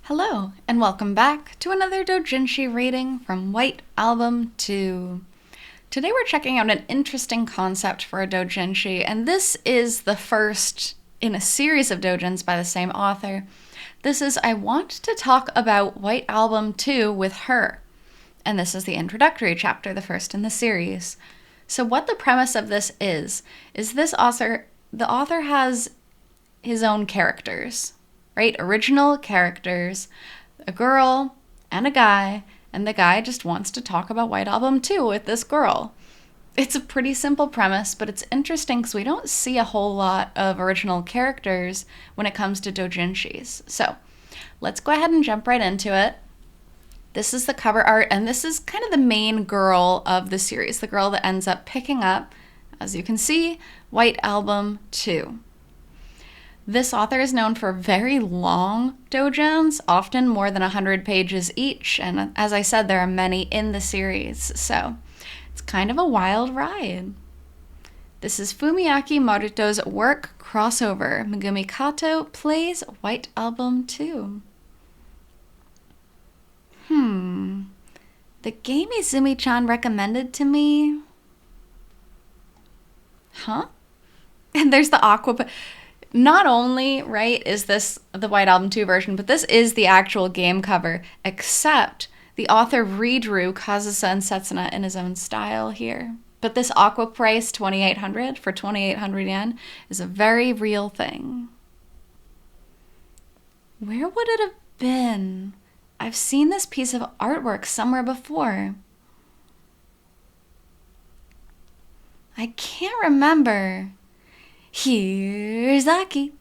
Hello, and welcome back to another Doujinshi reading from White Album 2. Today we're checking out an interesting concept for a doujinshi, and this is the first in a series of doujins by the same author. This is I Want to Talk About White Album 2 with Her, and this is the introductory chapter, the first in the series. So what the premise of this is the author has his own characters, right? Original characters, a girl and a guy, and the guy just wants to talk about White Album 2 with this girl. It's a pretty simple premise, but it's interesting because we don't see a whole lot of original characters when it comes to doujinshis. So let's go ahead and jump right into it. This is the cover art, and this is kind of the main girl of the series, the girl that ends up picking up, as you can see, White Album 2. This author is known for very long doujins, often more than 100 pages each, and as I said, there are many in the series, so it's kind of a wild ride. This is Fumiaki Maruto's work crossover. Megumi Kato plays White Album 2. The game Izumi-chan recommended to me? Huh? And there's the aqua... Not only, right, is this the White Album 2 version, but this is the actual game cover, except the author redrew Kazusa and Setsuna in his own style here. But this aqua price, 2,800 for 2,800 yen, is a very real thing. Where would it have been? I've seen this piece of artwork somewhere before. I can't remember. Here's Aki.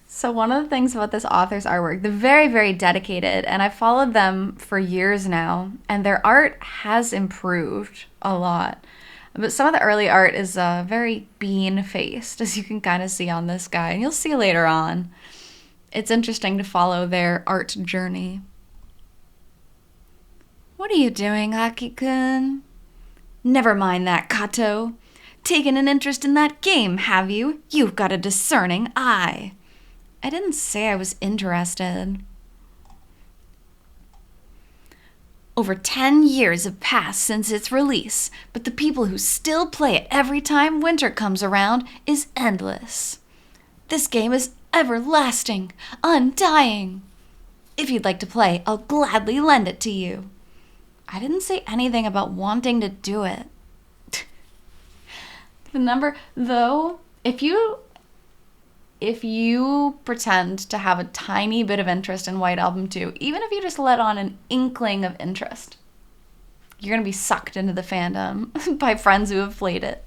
So one of the things about this author's artwork, they're very, very dedicated, and I've followed them for years now, and their art has improved a lot. But some of the early art is very bean-faced, as you can kind of see on this guy, and you'll see later on. It's interesting to follow their art journey. What are you doing, Aki-kun? Never mind that, Kato. Taken an interest in that game, have you? You've got a discerning eye. I didn't say I was interested. Over 10 years have passed since its release, but the people who still play it every time winter comes around is endless. This game is everlasting, undying. If you'd like to play, I'll gladly lend it to you. I didn't say anything about wanting to do it. The number, though, if you pretend to have a tiny bit of interest in White Album 2, even if you just let on an inkling of interest, you're going to be sucked into the fandom by friends who have played it.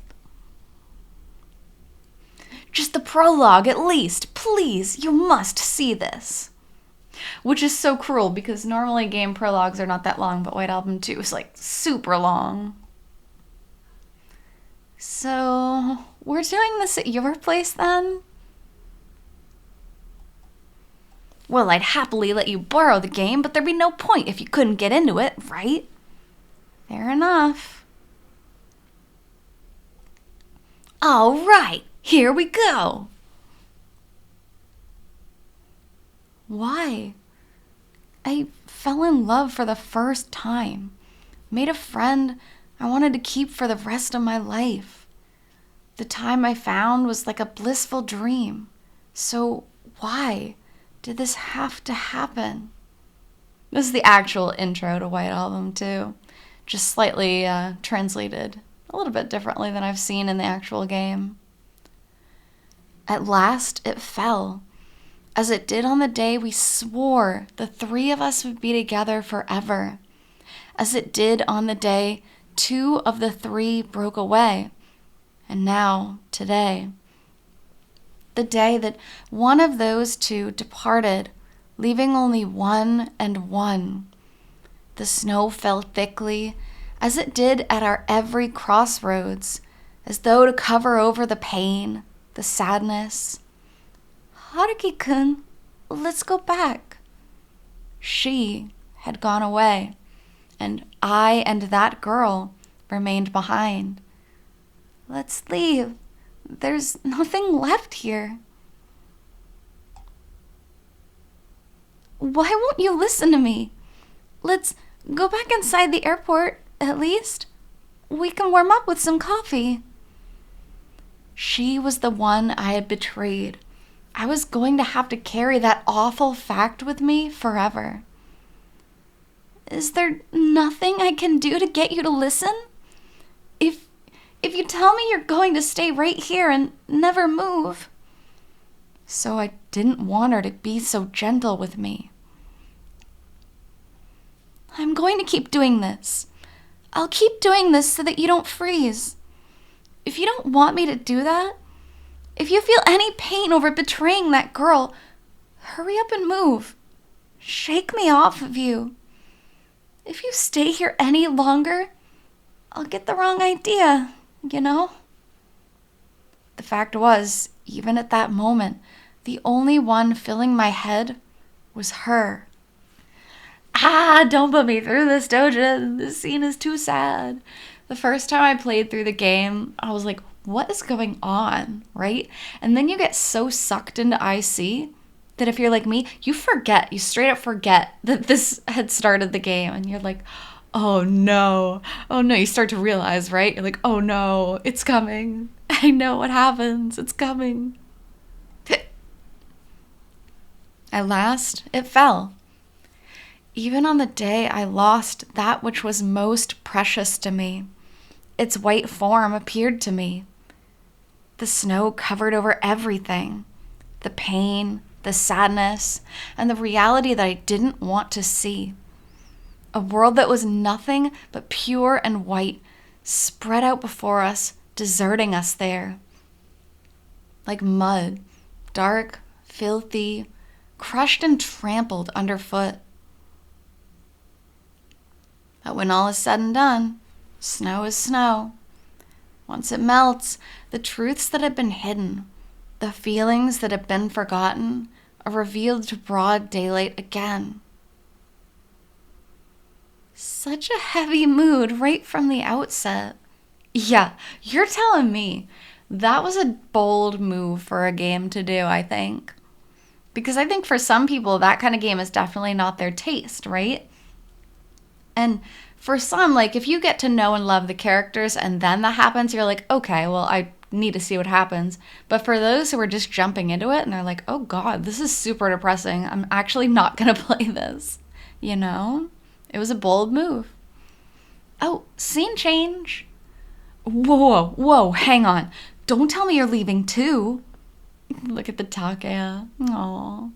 Just the prologue, at least. Please, you must see this. Which is so cruel, because normally game prologues are not that long, but White Album 2 is like super long. So, we're doing this at your place then? Well, I'd happily let you borrow the game, but there'd be no point if you couldn't get into it, right? Fair enough. All right, here we go. Why? I fell in love for the first time. Made a friend I wanted to keep for the rest of my life. The time I found was like a blissful dream. So why did this have to happen? This is the actual intro to White Album 2, just slightly translated a little bit differently than I've seen in the actual game. At last it fell, as it did on the day we swore the three of us would be together forever, as it did on the day 2 of the 3 broke away, and now today. The day that one of those 2 departed, leaving only 1 and 1. The snow fell thickly, as it did at our every crossroads, as though to cover over the pain, the sadness. Haruki-kun, let's go back. She had gone away, and I and that girl remained behind. Let's leave. There's nothing left here. Why won't you listen to me? Let's go back inside the airport, at least. We can warm up with some coffee. She was the one I had betrayed. I was going to have to carry that awful fact with me forever. Is there nothing I can do to get you to listen? If you tell me you're going to stay right here and never move. So I didn't want her to be so gentle with me. I'm going to keep doing this. I'll keep doing this so that you don't freeze. If you don't want me to do that, if you feel any pain over betraying that girl, hurry up and move. Shake me off of you. If you stay here any longer, I'll get the wrong idea, you know? The fact was, even at that moment, the only one filling my head was her. Don't put me through this, Doujin. This scene is too sad. The first time I played through the game, I was like, what is going on, right? And then you get so sucked into IC that if you're like me, you straight up forget that this had started the game. And you're like, oh no, you start to realize, right? You're like, oh no, it's coming. I know what happens, it's coming. At last, it fell. Even on the day I lost that which was most precious to me, its white form appeared to me. The snow covered over everything, the pain, the sadness, and the reality that I didn't want to see. A world that was nothing but pure and white spread out before us, deserting us there. Like mud, dark, filthy, crushed and trampled underfoot. But when all is said and done, snow is snow. Once it melts, the truths that had been hidden, the feelings that had been forgotten, are revealed to broad daylight again. Such a heavy mood right from the outset. Yeah, you're telling me. That was a bold move for a game to do, I think. Because I think for some people, that kind of game is definitely not their taste, right? And for some, like, if you get to know and love the characters and then that happens, you're like, okay, well, I need to see what happens. But for those who are just jumping into it and they're like, oh God, this is super depressing. I'm actually not going to play this. You know? It was a bold move. Oh, scene change. Whoa, hang on. Don't tell me you're leaving too. Look at the Takea. Aww.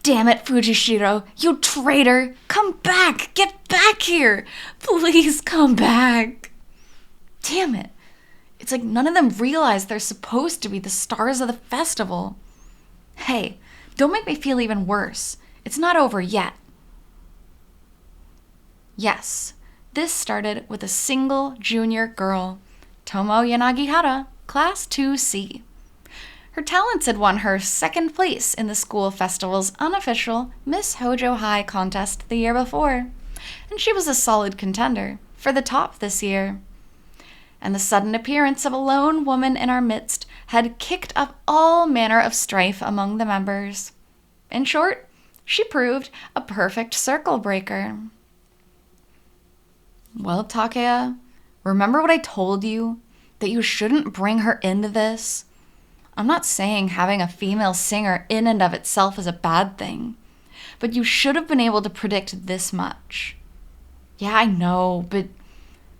Damn it, Fujishiro, you traitor! Come back! Get back here! Please come back! Damn it. It's like none of them realize they're supposed to be the stars of the festival. Hey, don't make me feel even worse. It's not over yet. Yes, this started with a single junior girl, Tomo Yanagihara, Class 2C. Her talents had won her second place in the school festival's unofficial Miss Hojo High contest the year before, and she was a solid contender for the top this year. And the sudden appearance of a lone woman in our midst had kicked up all manner of strife among the members. In short, she proved a perfect circle breaker. Well, Takea, remember what I told you? That you shouldn't bring her into this? I'm not saying having a female singer in and of itself is a bad thing, but you should have been able to predict this much. Yeah, I know, but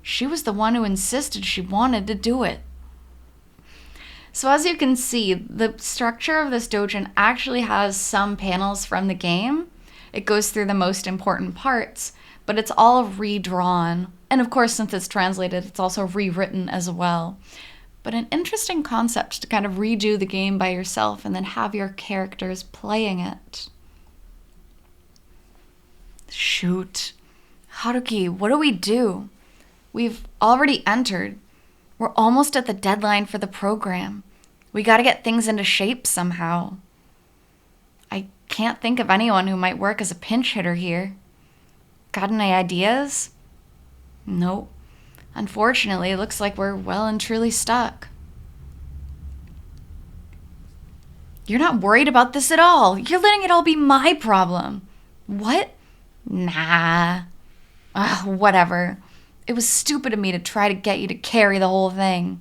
she was the one who insisted she wanted to do it. So as you can see, the structure of this doujin actually has some panels from the game. It goes through the most important parts, but it's all redrawn. And of course, since it's translated, it's also rewritten as well. But an interesting concept to kind of redo the game by yourself and then have your characters playing it. Shoot. Haruki, what do we do? We've already entered. We're almost at the deadline for the program. We gotta get things into shape somehow. I can't think of anyone who might work as a pinch hitter here. Got any ideas? Nope. Unfortunately, it looks like we're well and truly stuck. You're not worried about this at all. You're letting it all be my problem. What? Nah. Ugh, whatever. It was stupid of me to try to get you to carry the whole thing.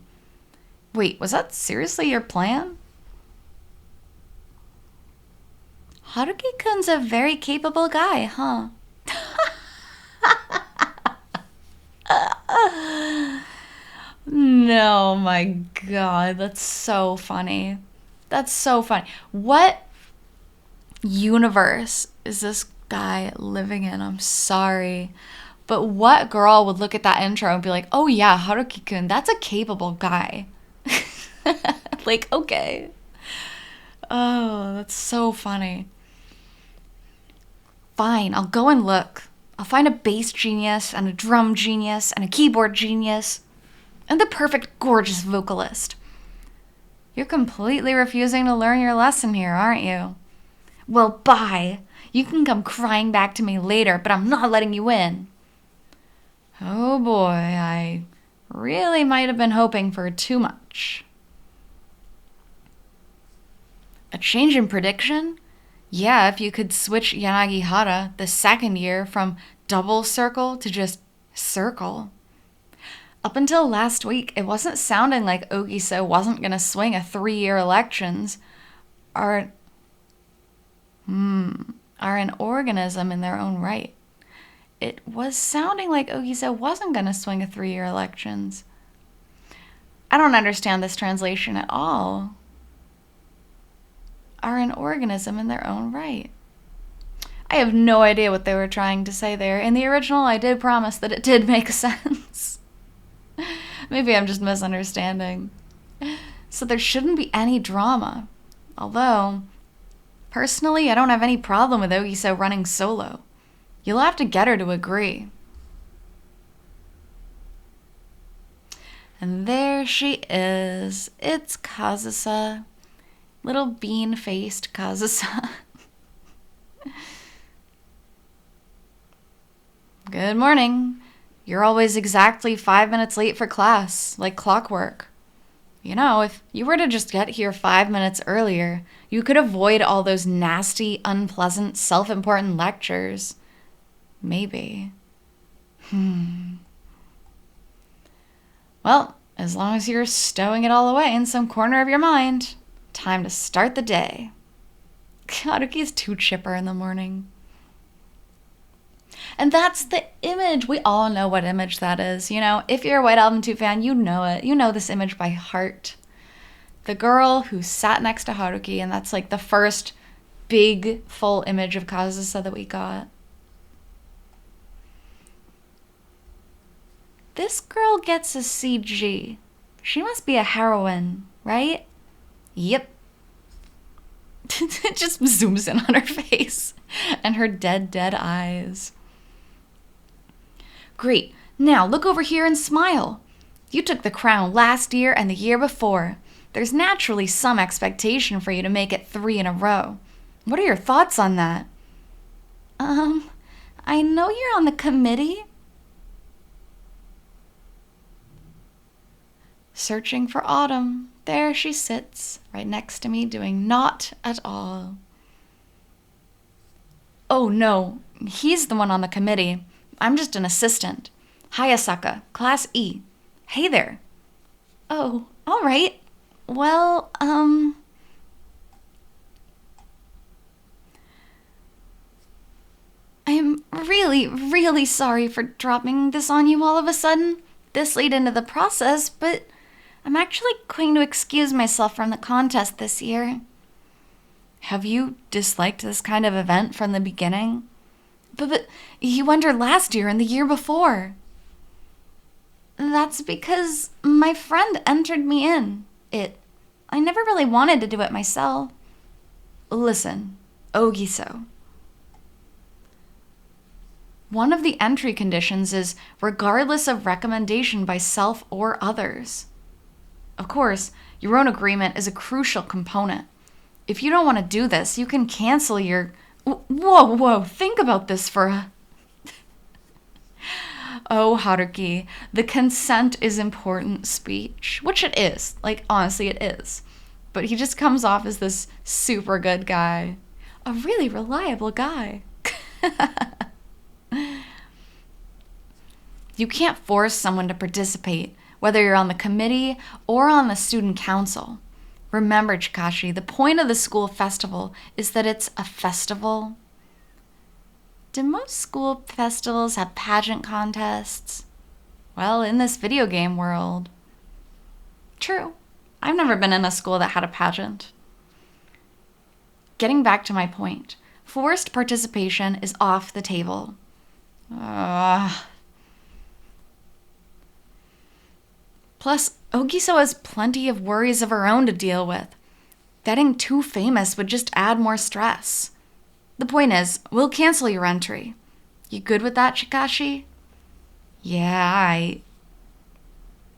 Wait, was that seriously your plan? Haruki-kun's a very capable guy, huh? No, my God, that's so funny. That's so funny. What universe is this guy living in? I'm sorry. But what girl would look at that intro and be like, oh yeah, Haruki-kun, that's a capable guy. Like, okay. Oh, that's so funny. Fine, I'll go and look. I'll find a bass genius and a drum genius and a keyboard genius and the perfect gorgeous vocalist. You're completely refusing to learn your lesson here, aren't you? Well, bye. You can come crying back to me later, but I'm not letting you in. Oh boy, I really might have been hoping for too much. A change in prediction? Yeah, if you could switch Yanagihara the second year from double circle to just circle. Up until last week, it wasn't sounding like Ogiso wasn't going to swing a 3-year elections are an organism in their own right. It was sounding like Ogiso wasn't going to swing a 3-year elections. I don't understand this translation at all. Are an organism in their own right. I have no idea what they were trying to say there. In the original, I did promise that it did make sense. Maybe I'm just misunderstanding. So there shouldn't be any drama. Although, personally, I don't have any problem with Ogiso running solo. You'll have to get her to agree. And there she is. It's Kazusa. Little bean-faced Kazusa. Good morning. You're always exactly 5 minutes late for class, like clockwork. You know, if you were to just get here 5 minutes earlier, you could avoid all those nasty, unpleasant, self-important lectures. Maybe. Well, as long as you're stowing it all away in some corner of your mind, time to start the day. Haruki's too chipper in the morning. And that's the image. We all know what image that is. You know, if you're a White Album 2 fan, you know it. You know this image by heart. The girl who sat next to Haruki, and that's like the first big full image of Kazusa that we got. This girl gets a CG. She must be a heroine, right? Yep. It just zooms in on her face and her dead eyes. Great. Now look over here and smile. You took the crown last year and the year before. There's naturally some expectation for you to make it 3 in a row. What are your thoughts on that? I know you're on the committee. Searching for Autumn. There she sits, right next to me, doing not at all. Oh no, he's the one on the committee. I'm just an assistant. Hayasaka, Class E. Hey there. Oh, all right. Well, I'm really sorry for dropping this on you all of a sudden, this late into the process, but I'm actually going to excuse myself from the contest this year. Have you disliked this kind of event from the beginning? But you entered last year and the year before. That's because my friend entered me in it. I never really wanted to do it myself. Listen, Ogiso. One of the entry conditions is regardless of recommendation by self or others. Of course, your own agreement is a crucial component. If you don't want to do this, you can cancel your... Whoa, think about this for a... Oh, Haruki, the consent is important speech, which it is. Like, honestly, it is. but he just comes off as this super good guy. A really reliable guy. You can't force someone to participate, whether you're on the committee or on the student council. Remember, Chikashi, the point of the school festival is that it's a festival. Do most school festivals have pageant contests? Well, in this video game world. True. I've never been in a school that had a pageant. Getting back to my point, forced participation is off the table. Plus, Ogiso has plenty of worries of her own to deal with. Getting too famous would just add more stress. The point is, we'll cancel your entry. You good with that, Chikashi? Yeah,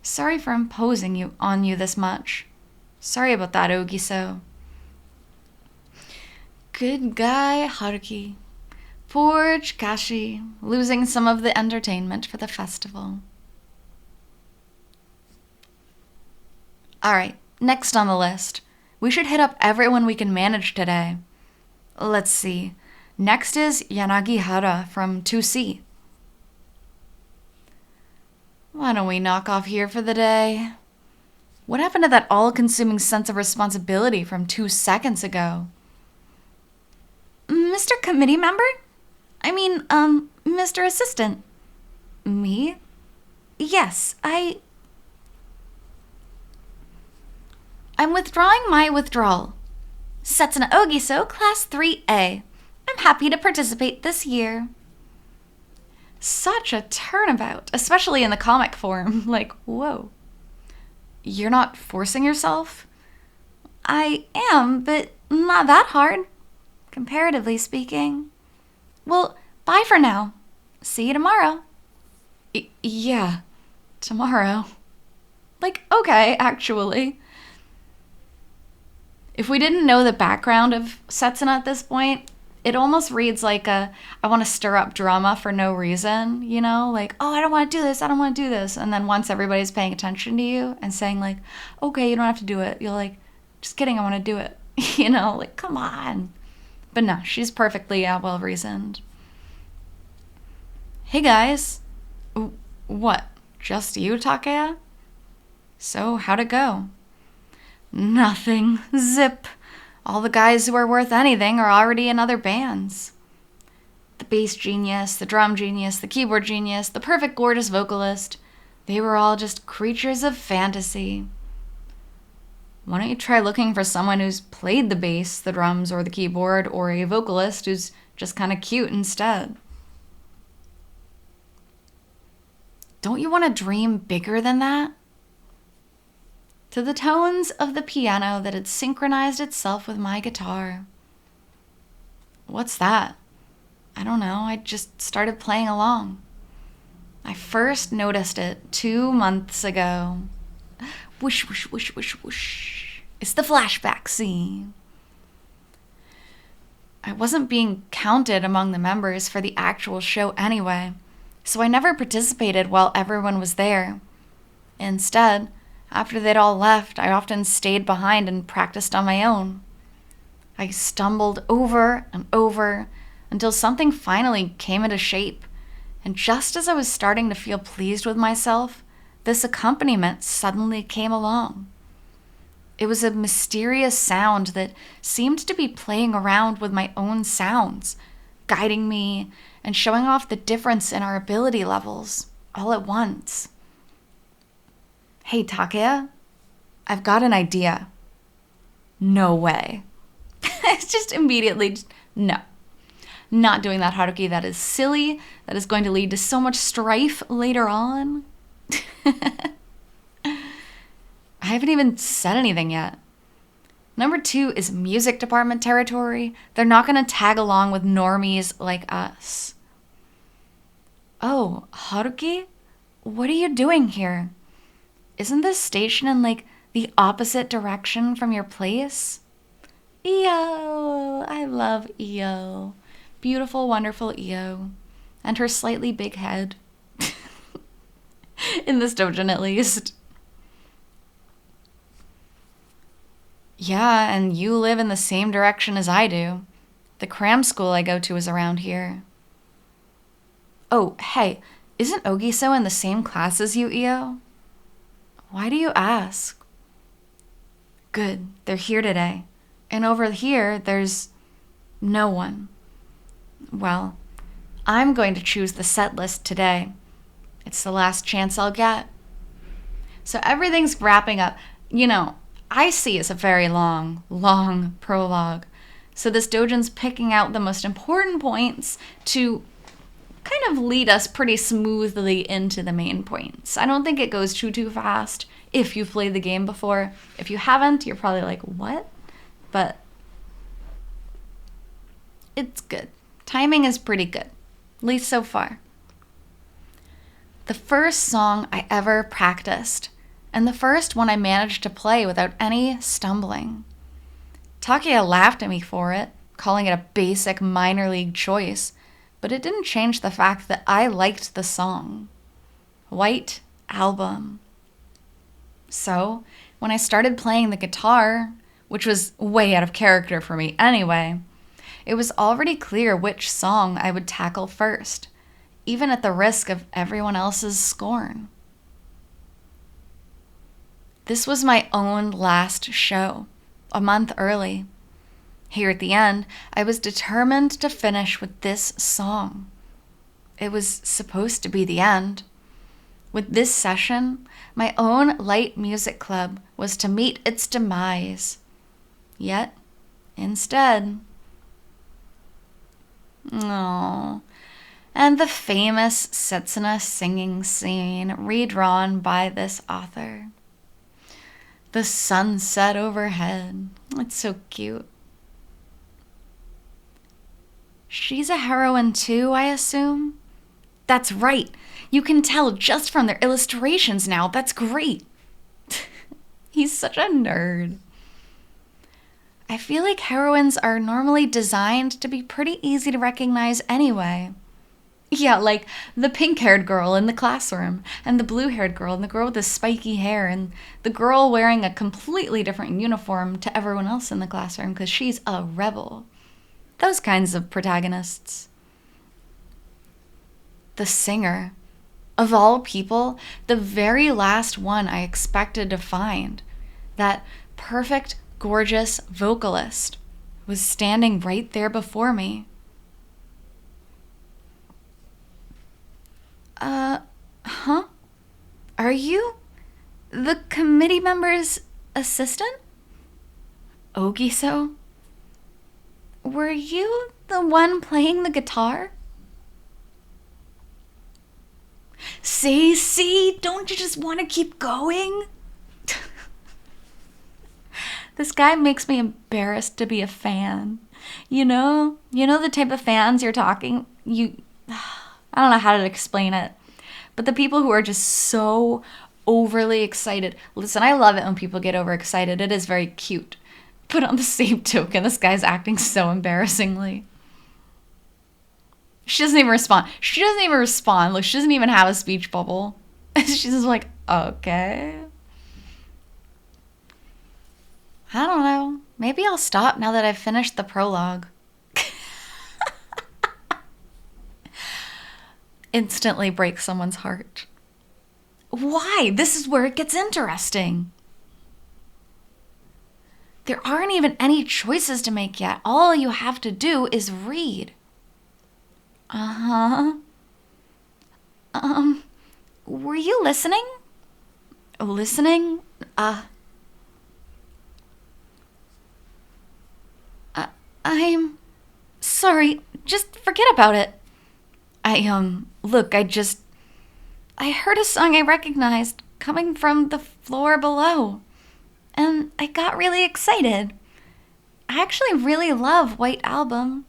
Sorry for imposing on you this much. Sorry about that, Ogiso. Good guy, Haruki. Poor Chikashi, losing some of the entertainment for the festival. Alright, next on the list. We should hit up everyone we can manage today. Let's see. Next is Yanagihara from 2C. Why don't we knock off here for the day? What happened to that all-consuming sense of responsibility from 2 seconds ago? Mr. Committee Member? Mr. Assistant. Me? Yes, I'm withdrawing my withdrawal. Setsuna Ogiso, Class 3A. I'm happy to participate this year. Such a turnabout, especially in the comic form. Like, whoa. You're not forcing yourself? I am, but not that hard, comparatively speaking. Well, bye for now. See you tomorrow. Yeah, tomorrow. Like, okay, actually. If we didn't know the background of Setsuna at this point, it almost reads like I want to stir up drama for no reason, you know? Like, oh, I don't want to do this, I don't want to do this. And then once everybody's paying attention to you and saying like, okay, you don't have to do it, you're like, just kidding, I want to do it. You know, like, come on. But no, she's perfectly well-reasoned. Hey guys. What, just you, Takaya? So, how'd it go? Nothing. Zip. All the guys who are worth anything are already in other bands. The bass genius, the drum genius, the keyboard genius, the perfect gorgeous vocalist. They were all just creatures of fantasy. Why don't you try looking for someone who's played the bass, the drums, or the keyboard, or a vocalist who's just kind of cute instead? Don't you want to dream bigger than that? To the tones of the piano that had synchronized itself with my guitar. What's that? I don't know, I just started playing along. I first noticed it 2 months ago. Whoosh, whoosh, whoosh, whoosh, whoosh. It's the flashback scene. I wasn't being counted among the members for the actual show anyway, so I never participated while everyone was there. Instead, after they'd all left, I often stayed behind and practiced on my own. I stumbled over and over until something finally came into shape, and just as I was starting to feel pleased with myself, this accompaniment suddenly came along. It was a mysterious sound that seemed to be playing around with my own sounds, guiding me and showing off the difference in our ability levels all at once. Hey, Takaya, I've got an idea. No way. It's just immediately, no. Not doing that, Haruki. That is silly. That is going to lead to so much strife later on. I haven't even said anything yet. Number 2 is music department territory. They're not going to tag along with normies like us. Oh, Haruki? What are you doing here? Isn't this station in, like, the opposite direction from your place? Io! I love Io. Beautiful, wonderful Io. And her slightly big head. In this doujin, at least. Yeah, and you live in the same direction as I do. The cram school I go to is around here. Oh, hey, isn't Ogiso in the same class as you, Io? Why do you ask? Good, they're here today. And over here, there's no one. Well, I'm going to choose the set list today. It's the last chance I'll get. So everything's wrapping up. I see it's a very long, long prologue. So this doujin's picking out the most important points to kind of lead us pretty smoothly into the main points. I don't think it goes too fast if you've played the game before. If you haven't, you're probably like, what? But it's good. Timing is pretty good, at least so far. The first song I ever practiced, and the first one I managed to play without any stumbling. Takia laughed at me for it, calling it a basic minor league choice, but it didn't change the fact that I liked the song. White Album. So, when I started playing the guitar, which was way out of character for me anyway, it was already clear which song I would tackle first, even at the risk of everyone else's scorn. This was my own last show, a month early. Here at the end, I was determined to finish with this song. It was supposed to be the end. With this session, my own light music club was to meet its demise. Yet, instead... Oh, and the famous Setsuna singing scene redrawn by this author. The sunset overhead. It's so cute. She's a heroine too, I assume? That's right. You can tell just from their illustrations now. That's great. He's such a nerd. I feel like heroines are normally designed to be pretty easy to recognize anyway. Yeah, like the pink-haired girl in the classroom, and the blue-haired girl, and the girl with the spiky hair, and the girl wearing a completely different uniform to everyone else in the classroom because she's a rebel. Those kinds of protagonists. The singer. Of all people, the very last one I expected to find. That perfect, gorgeous vocalist was standing right there before me. Huh? Are you the committee member's assistant? Ogiso? Were you the one playing the guitar? See, don't you just want to keep going? This guy makes me embarrassed to be a fan. You know the type of fans you're talking, I don't know how to explain it, but the people who are just so overly excited. Listen, I love it when people get overexcited. It is very cute. But on the same token, this guy's acting so embarrassingly. She doesn't even respond. Like, she doesn't even have a speech bubble. She's just like, okay. I don't know. Maybe I'll stop now that I've finished the prologue. Instantly break someone's heart. Why? This is where it gets interesting. There aren't even any choices to make yet. All you have to do is read. Uh-huh. Were you listening? Listening? I'm sorry. Just forget about it. Look, I heard a song I recognized coming from the floor below, and I got really excited. I actually really love White Album.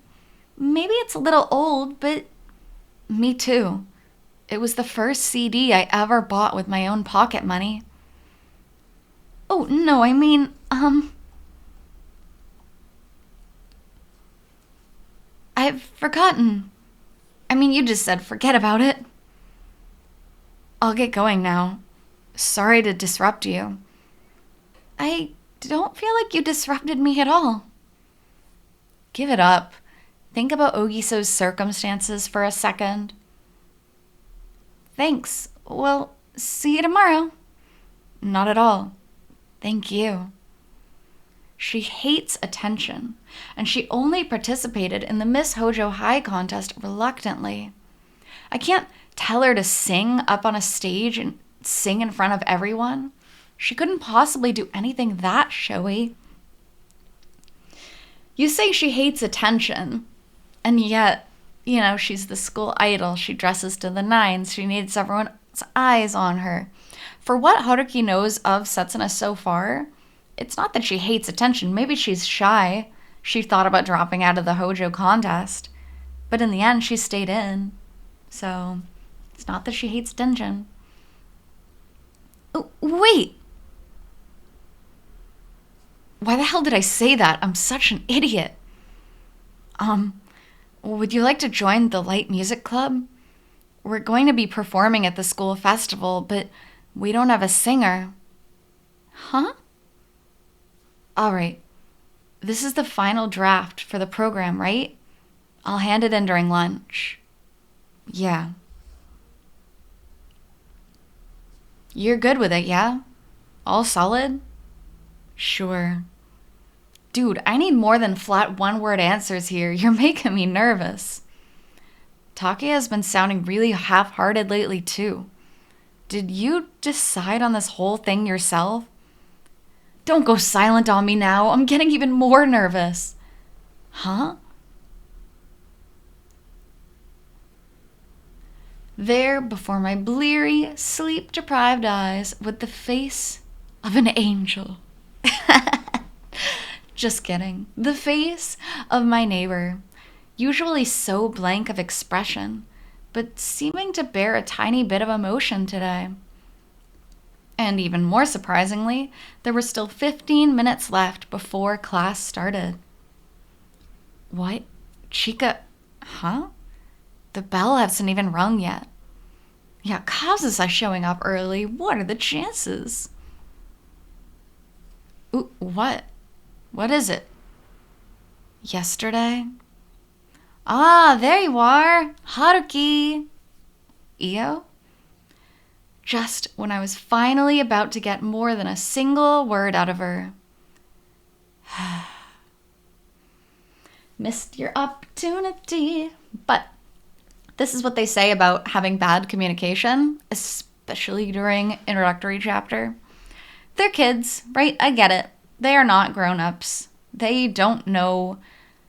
Maybe it's a little old, but me too. It was the first CD I ever bought with my own pocket money. Oh, no, I mean, I've forgotten. I mean, you just said forget about it. I'll get going now. Sorry to disrupt you. I don't feel like you disrupted me at all. Give it up. Think about Ogiso's circumstances for a second. Thanks. Well, see you tomorrow. Not at all. Thank you. She hates attention, and she only participated in the Miss Hojo High contest reluctantly. I can't tell her to sing up on a stage and sing in front of everyone. She couldn't possibly do anything that showy. You say she hates attention, and yet, she's the school idol. She dresses to the nines. She needs everyone's eyes on her. For what Haruki knows of Setsuna so far, it's not that she hates attention. Maybe she's shy. She thought about dropping out of the Hojo contest. But in the end, she stayed in. So, it's not that she hates attention. Oh, wait! Why the hell did I say that? I'm such an idiot. Would you like to join the light music club? We're going to be performing at the school festival, but we don't have a singer. Huh? All right. This is the final draft for the program, right? I'll hand it in during lunch. Yeah. You're good with it, yeah? All solid? Sure. Dude, I need more than flat one-word answers here. You're making me nervous. Take has been sounding really half-hearted lately, too. Did you decide on this whole thing yourself? Don't go silent on me now. I'm getting even more nervous. Huh? There, before my bleary, sleep-deprived eyes, with the face of an angel. Just kidding. The face of my neighbor, usually so blank of expression, but seeming to bear a tiny bit of emotion today. And even more surprisingly, there were still 15 minutes left before class started. What? Chika? Huh? The bell hasn't even rung yet. Yeah, Kazusa showing up early. What are the chances? Ooh, what? What is it? Yesterday? Ah, there you are. Haruki. Io? Just when I was finally about to get more than a single word out of her. Missed your opportunity. But this is what they say about having bad communication, especially during introductory chapter. They're kids, right? I get it. They are not grown-ups. They don't know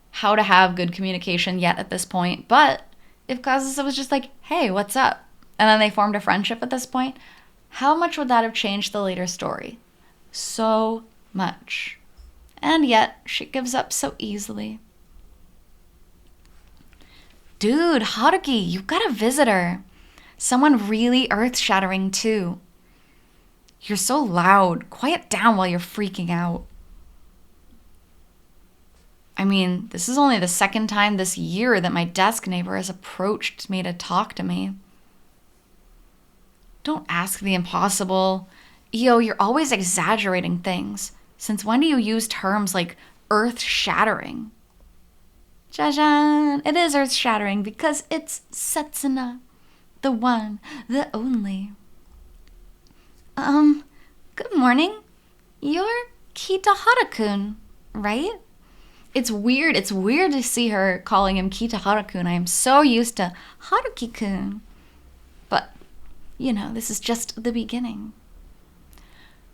how to have good communication yet at this point. But if Kazusa was just like, hey, what's up? And then they formed a friendship at this point, how much would that have changed the later story? So much. And yet, she gives up so easily. Dude, Haruki, you've got a visitor. Someone really earth-shattering, too. You're so loud. Quiet down while you're freaking out. I mean, this is only the second time this year that my desk neighbor has approached me to talk to me. Don't ask the impossible. Io, you're always exaggerating things. Since when do you use terms like earth-shattering? Jajan, it is earth-shattering because it's Setsuna. The one, the only. Good morning. You're Kitahara-kun, right? It's weird to see her calling him Kitahara-kun. I am so used to Haruki-kun. But, this is just the beginning.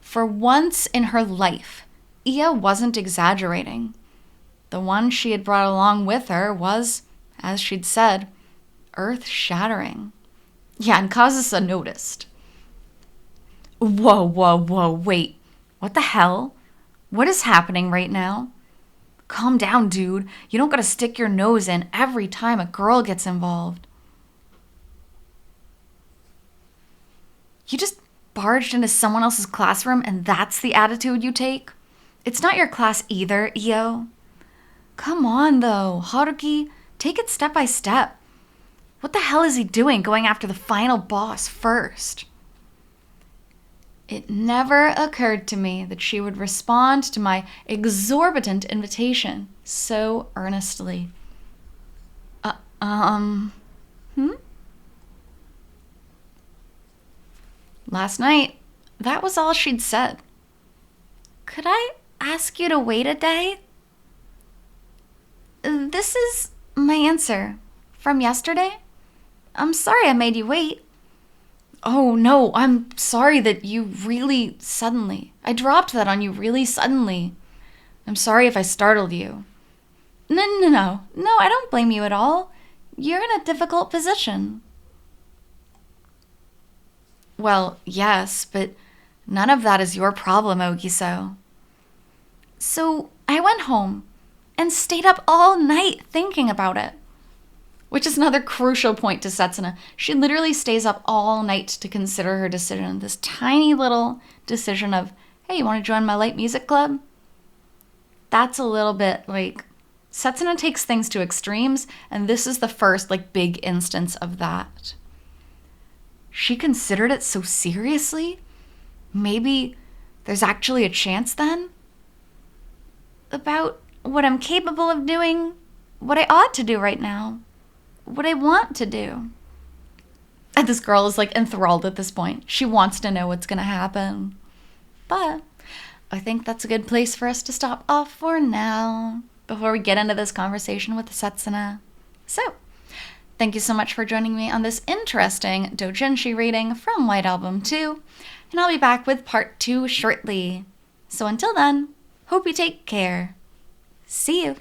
For once in her life, Ia wasn't exaggerating. The one she had brought along with her was, as she'd said, earth-shattering. Yeah, and Kazusa noticed. Whoa, wait. What the hell? What is happening right now? Calm down, dude. You don't gotta stick your nose in every time a girl gets involved. You just barged into someone else's classroom and that's the attitude you take? It's not your class either, Io. Come on, though. Haruki, take it step by step. What the hell is he doing going after the final boss first? It never occurred to me that she would respond to my exorbitant invitation so earnestly. Hmm? Last night, that was all she'd said. Could I ask you to wait a day? This is my answer from yesterday. I'm sorry I made you wait. Oh no, I'm sorry that you really suddenly. I dropped that on you really suddenly. I'm sorry if I startled you. No, I don't blame you at all. You're in a difficult position. Well, yes, but none of that is your problem, Ogiso. So I went home and stayed up all night thinking about it. Which is another crucial point to Setsuna. She literally stays up all night to consider her decision. This tiny little decision of, hey, you want to join my light music club? That's a little bit like, Setsuna takes things to extremes, and this is the first big instance of that. She considered it so seriously? Maybe there's actually a chance then? About what I'm capable of doing, what I ought to do right now. What I want to do. And this girl is enthralled at this point. She wants to know what's going to happen. But I think that's a good place for us to stop off for now before we get into this conversation with Setsuna. So, thank you so much for joining me on this interesting doujinshi reading from White Album 2. And I'll be back with part 2 shortly. So until then, hope you take care. See you.